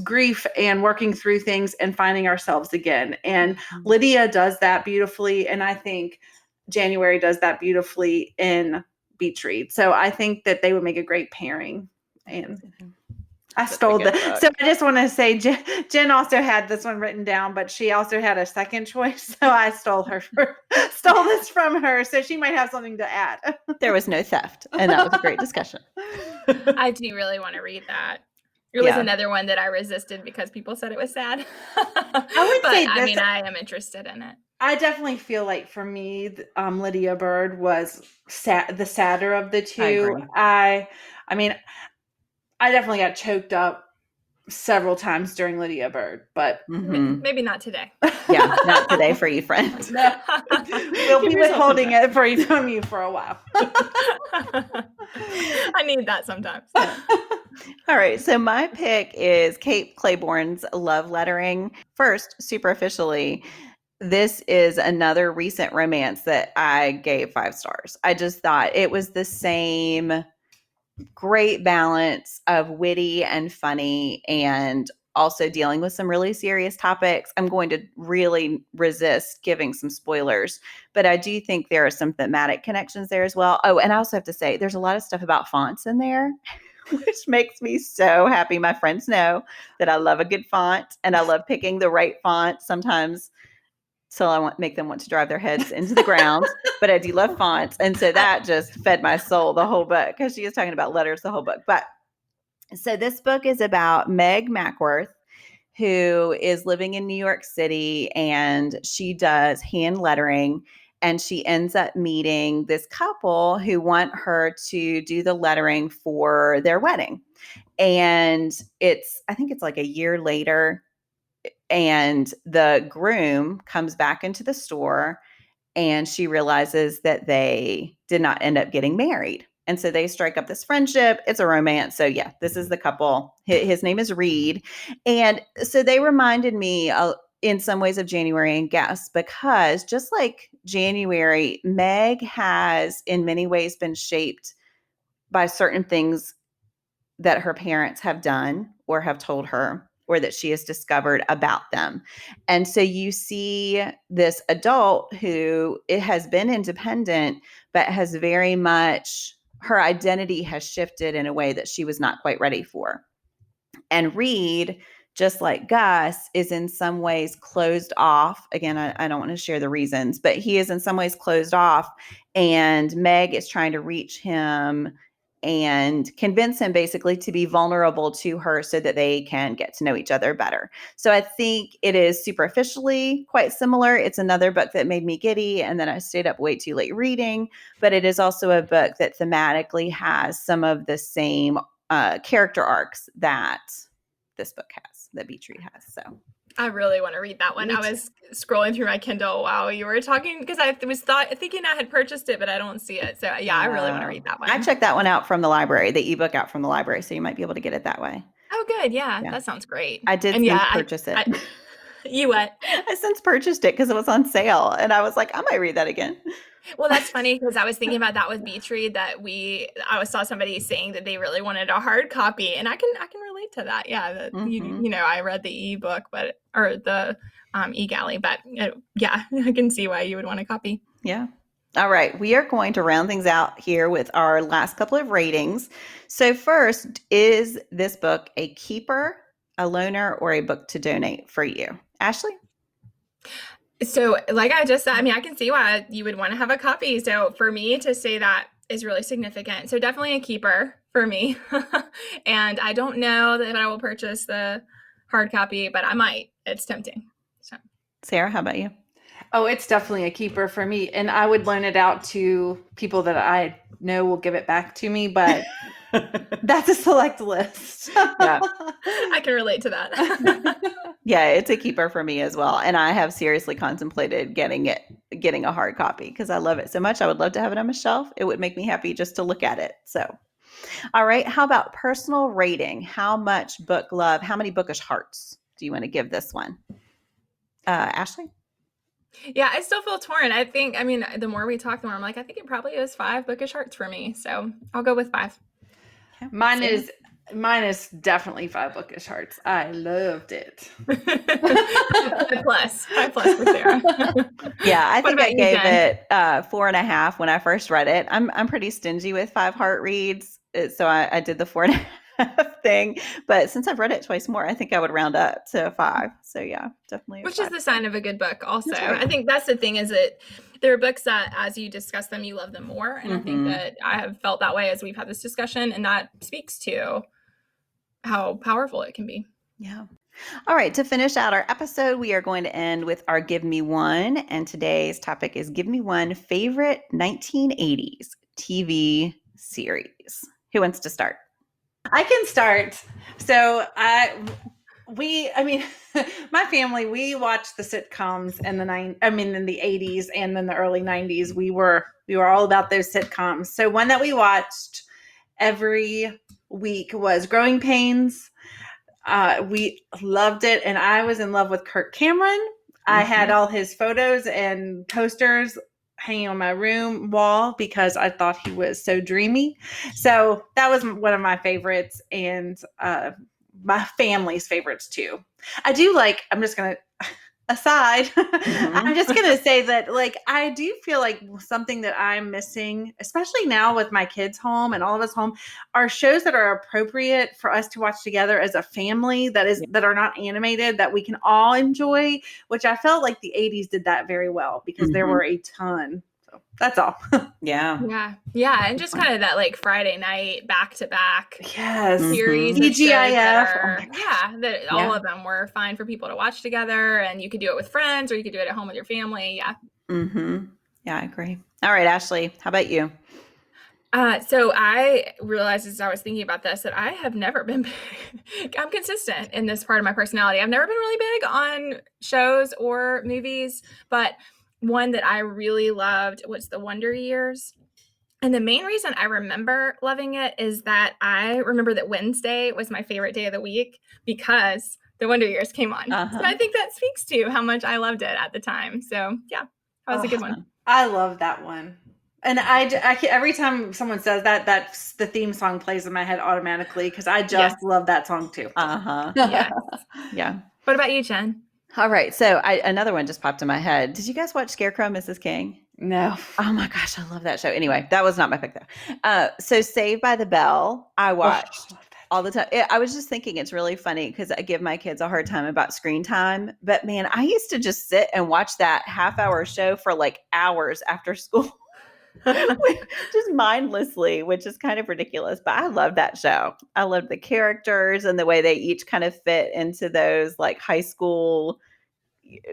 [SPEAKER 1] grief and working through things and finding ourselves again. And Lydia does that beautifully. And I think January does that beautifully in Beach Read. So I think that they would make a great pairing. And I stole so I just want to say Jen also had this one written down, but she also had a second choice. So I stole this from her. So she might have something to add.
[SPEAKER 3] There was no theft. And that was a great discussion.
[SPEAKER 4] I do really want to read that. It was another one that I resisted because people said it was sad.
[SPEAKER 1] I would say
[SPEAKER 4] I mean, I am interested in it.
[SPEAKER 1] I definitely feel like for me, Lydia Bird was the sadder of the two. I mean, I definitely got choked up several times during Lydia Bird, but
[SPEAKER 4] maybe not today.
[SPEAKER 3] Yeah, not today for you, friend.
[SPEAKER 1] No. We'll be withholding it from you for a while.
[SPEAKER 4] I need that sometimes.
[SPEAKER 3] All right, so my pick is Kate Claiborne's Love Lettering. First, superficially, this is another recent romance that I gave 5 stars. I just thought it was the same great balance of witty and funny, and also dealing with some really serious topics. I'm going to really resist giving some spoilers, but I do think there are some thematic connections there as well. Oh, and I also have to say there's a lot of stuff about fonts in there, which makes me so happy. My friends know that I love a good font, and I love picking the right font sometimes. So I make them want to drive their heads into the ground, but I do love fonts. And so that just fed my soul the whole book, because she is talking about letters the whole book. But so this book is about Meg Mackworth, who is living in New York City, and she does hand lettering, and she ends up meeting this couple who want her to do the lettering for their wedding. And I think it's like a year later, and the groom comes back into the store, and she realizes that they did not end up getting married. And so they strike up this friendship. It's a romance. So yeah, this is the couple. His name is Reed. And so they reminded me in some ways of January and Guess, because just like January, Meg has in many ways been shaped by certain things that her parents have done or have told her, or that she has discovered about them. And so you see this adult who it has been independent, but has very much, her identity has shifted in a way that she was not quite ready for. And Reed, just like Gus, is in some ways closed off. Again, I don't want to share the reasons, but he is in some ways closed off. And Meg is trying to reach him and convince him basically to be vulnerable to her so that they can get to know each other better. So I think it is superficially quite similar. It's another book that made me giddy, and then I stayed up way too late reading, but it is also a book that thematically has some of the same character arcs that this book has, that Beach Read has. So
[SPEAKER 4] I really want to read that one. I was scrolling through my Kindle while you were talking, because I was thinking I had purchased it, but I don't see it. So yeah, I really want to read that one.
[SPEAKER 3] I checked that one out from the library, the ebook out from the library, so you might be able to get it that way.
[SPEAKER 4] Oh, good. Yeah. That sounds great.
[SPEAKER 3] I did purchase it.
[SPEAKER 4] You what?
[SPEAKER 3] I since purchased it because it was on sale, and I was like, I might read that again.
[SPEAKER 4] Well, that's funny, because I was thinking about that with Beach Read, that I saw somebody saying that they really wanted a hard copy, and I can relate to that. Yeah, you know, I read the ebook, or the eGalley, but yeah, I can see why you would want a copy.
[SPEAKER 3] Yeah. All right, we are going to round things out here with our last couple of ratings. So first, is this book a keeper, a loaner, or a book to donate for you? Ashley?
[SPEAKER 4] So like I just said, I mean, I can see why you would want to have a copy. So for me to say that is really significant. So definitely a keeper for me. And I don't know that I will purchase the hard copy, but I might. It's tempting. So
[SPEAKER 3] Sarah, how about you?
[SPEAKER 1] Oh, it's definitely a keeper for me. And I would loan it out to people that I know will give it back to me, but that's a select list.
[SPEAKER 3] Yeah.
[SPEAKER 4] I can relate to that.
[SPEAKER 3] Yeah, it's a keeper for me as well. And I have seriously contemplated getting a hard copy, because I love it so much. I would love to have it on my shelf. It would make me happy just to look at it. So, all right. How about personal rating? How much book love, how many bookish hearts do you want to give this one? Ashley?
[SPEAKER 4] Yeah, I still feel torn. I mean, the more we talk, the more I'm like, I think it probably is 5 bookish hearts for me. So I'll go with 5.
[SPEAKER 3] Okay.
[SPEAKER 1] Mine is definitely 5 bookish hearts. I loved it.
[SPEAKER 4] 5 plus for Sarah.
[SPEAKER 3] Yeah, I think I gave it 4.5 when I first read it. I'm pretty stingy with 5 heart reads, so I did the 4.5 thing. But since I've read it twice more, I think I would round up to 5. So yeah, definitely.
[SPEAKER 4] Which is the sign of a good book also.
[SPEAKER 3] Right.
[SPEAKER 4] I think that's the thing, is that there are books that as you discuss them, you love them more. And I think that I have felt that way as we've had this discussion, and that speaks to how powerful it can be.
[SPEAKER 3] Yeah. All right. To finish out our episode, we are going to end with our Give Me One. And today's topic is Give Me One favorite 1980s TV series. Who wants to start?
[SPEAKER 1] I can start. So my family, we watched the sitcoms in in the 80s and then the early 90s. We were all about those sitcoms. So one that we watched every week was Growing Pains. We loved it, and I was in love with Kirk Cameron. I had all his photos and posters hanging on my room wall because I thought he was so dreamy. So that was one of my favorites, and my family's favorites too. I'm just going to aside, I'm just going to say that I do feel like something that I'm missing, especially now with my kids home and all of us home, are shows that are appropriate for us to watch together as a family that are not animated, that we can all enjoy, which I felt like the 80s did that very well because there were a ton. So that's all.
[SPEAKER 3] Yeah.
[SPEAKER 4] Yeah. And just kind of that like Friday night back to back series.
[SPEAKER 1] TGIF.
[SPEAKER 4] All of them were fine for people to watch together, and you could do it with friends or you could do it at home with your family. Yeah.
[SPEAKER 3] Yeah, I agree. All right, Ashley, how about you?
[SPEAKER 4] So I realized as I was thinking about this that I have never been big. I'm consistent in this part of my personality. I've never been really big on shows or movies, but one that I really loved was The Wonder Years. And the main reason I remember loving it is that I remember that Wednesday was my favorite day of the week because The Wonder Years came on. So I think that speaks to how much I loved it at the time. So yeah, that was a good one.
[SPEAKER 1] I love that one. And I every time someone says that, that's the theme song plays in my head automatically because I just love that song too.
[SPEAKER 4] Yes.
[SPEAKER 3] Yeah.
[SPEAKER 4] What about you, Jen?
[SPEAKER 3] All right. So another one just popped in my head. Did you guys watch Scarecrow, Mrs. King?
[SPEAKER 1] No.
[SPEAKER 3] Oh my gosh, I love that show. Anyway, that was not my pick though. So Saved by the Bell, I watched all the time. I was just thinking it's really funny because I give my kids a hard time about screen time. But man, I used to just sit and watch that half-hour show for like hours after school. Just mindlessly, which is kind of ridiculous. But I love that show. I love the characters and the way they each kind of fit into those like high school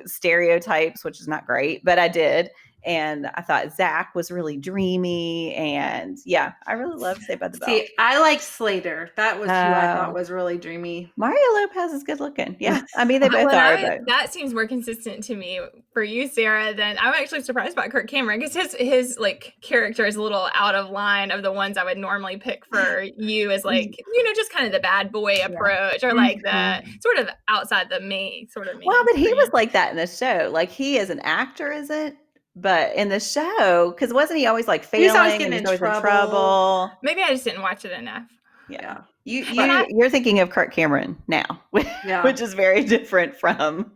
[SPEAKER 3] stereotypes, which is not great, but I did. And I thought Zach was really dreamy. And yeah, I really love Saved by the Bell.
[SPEAKER 1] See, I like Slater. That was who I thought was really dreamy.
[SPEAKER 3] Mario Lopez is good looking. Yeah. I mean, they both are. But
[SPEAKER 4] that seems more consistent to me for you, Sarah, than I'm actually surprised about Kirk Cameron because his like character is a little out of line of the ones I would normally pick for you as like, just kind of the bad boy approach or like the sort of outside the main sort of.
[SPEAKER 3] Well, but he was like that in the show. Like he as an actor isn't. But in the show, because wasn't he always like failing?
[SPEAKER 1] He was always in trouble.
[SPEAKER 4] Maybe I just didn't watch it enough.
[SPEAKER 3] Yeah. You're thinking of Kirk Cameron now, which is very different from.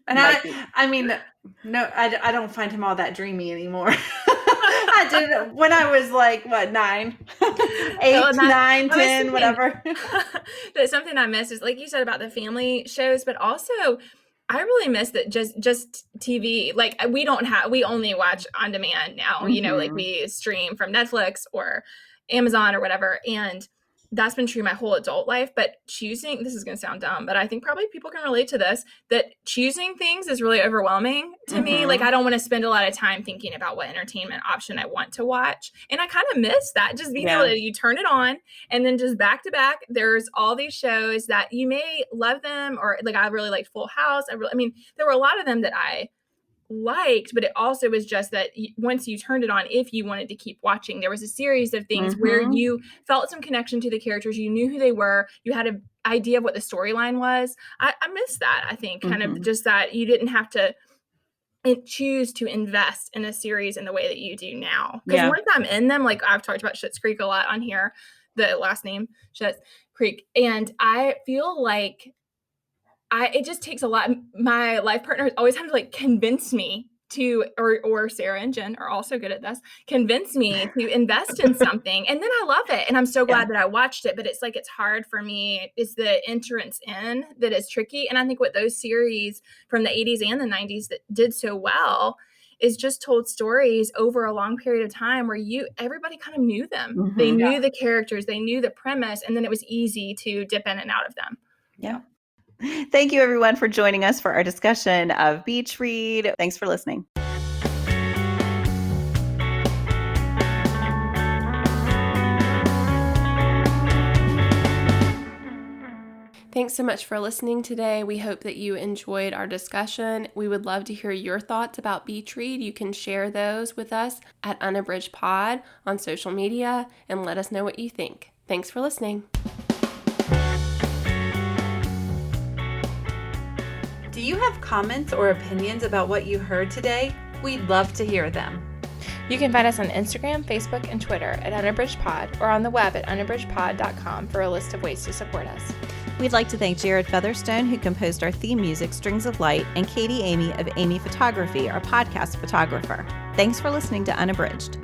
[SPEAKER 1] And I don't find him all that dreamy anymore. I did when I was like, 9, 8, 9, 10, whatever.
[SPEAKER 4] But something I miss is like you said about the family shows, but also I really miss that just TV. Like we only watch on demand now, like we stream from Netflix or Amazon or whatever. And that's been true my whole adult life. But this is going to sound dumb, but I think probably people can relate to this, that choosing things is really overwhelming to me. Like I don't want to spend a lot of time thinking about what entertainment option I want to watch. And I kind of miss that, just being able to, you turn it on and then just back to back, there's all these shows that you may love them, or like I really liked Full House. There were a lot of them that I liked, but it also was just that once you turned it on, if you wanted to keep watching, there was a series of things where you felt some connection to the characters, you knew who they were, you had an idea of what the storyline was. I miss that. I think kind of just that you didn't have to choose to invest in a series in the way that you do now. Because once I'm in them, like I've talked about Schitt's Creek a lot on here, the last name Schitt's Creek, and I feel like it just takes a lot. My life partner always had to like convince me to, or Sarah and Jen are also good at this, convince me to invest in something. And then I love it. And I'm so glad that I watched it, but it's like, it's hard for me. It's the entrance in that is tricky. And I think what those series from the 80s and the 90s that did so well is just told stories over a long period of time where everybody kind of knew them.
[SPEAKER 3] Mhm.
[SPEAKER 4] They knew the characters, they knew the premise, and then it was easy to dip in and out of them.
[SPEAKER 3] Yeah. Thank you, everyone, for joining us for our discussion of Beach Read. Thanks for listening.
[SPEAKER 2] Thanks so much for listening today. We hope that you enjoyed our discussion. We would love to hear your thoughts about Beach Read. You can share those with us at Unabridged Pod on social media and let us know what you think. Thanks for listening.
[SPEAKER 1] Do you have comments or opinions about what you heard today? We'd love to hear them.
[SPEAKER 5] You can find us on Instagram, Facebook, and Twitter at Unabridged Pod or on the web at unabridgedpod.com for a list of ways to support us.
[SPEAKER 3] We'd like to thank Jared Featherstone, who composed our theme music, Strings of Light, and Katie Amy of Amy Photography, our podcast photographer. Thanks for listening to Unabridged.